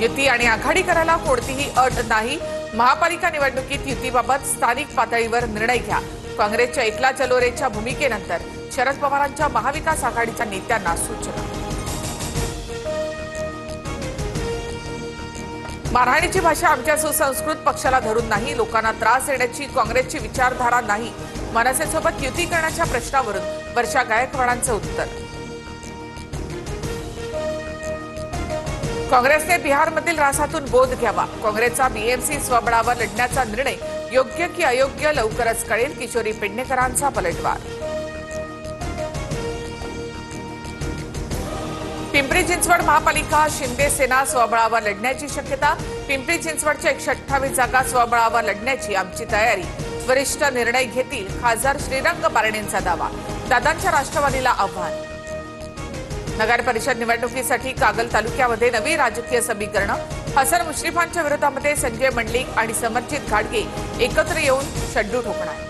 युती आणि आघाडी करायला कोणतीही अट नाही। महापालिका निवडणुकीत युतीबाबत स्थानिक पातळीवर निर्णय घ्या। काँग्रेसच्या एकला चलो रेच्या भूमिकेनंतर शरद पवारांच्या महाविकास आघाडीच्या नेत्यांना सूचना। मारहाणीची भाषा आमच्या सुसंस्कृत पक्षाला धरून नाही, लोकांना त्रास देण्याची काँग्रेसची विचारधारा नाही। मनसेसोबत युती करण्याच्या प्रश्नावरून वर्षा गायकवाडांचं उत्तर। काँग्रेसने बिहारमधील रासातून बोध घ्यावा। काँग्रेसचा बीएमसी स्वबळावर लढण्याचा निर्णय योग्य की अयोग्य लवकरच कळेल। किशोरी पेडणेकरांचा पलटवार। पिंपरी चिंचवड महापालिका शिंदे सेना स्वबळावर लढण्याची शक्यता। पिंपरी चिंचवडच्या 128 जागा स्वबळावर लढण्याची आमची तयारी। वरिष्ठ निर्णय घेतील, खासदार श्रीरंग बारणेंचा दावा। दादांच्या राष्ट्रवादीला आव्हान। नगर परिषद निवडणुकीसाठी कागल तालुक्यामध्ये नवी राजकीय समीकरण। हसन मुश्रीफांच्या विरोधामध्ये संजय मंडलिक आणि समर्जित घाटगे एकत्र येऊन शड्डू ठोकणार।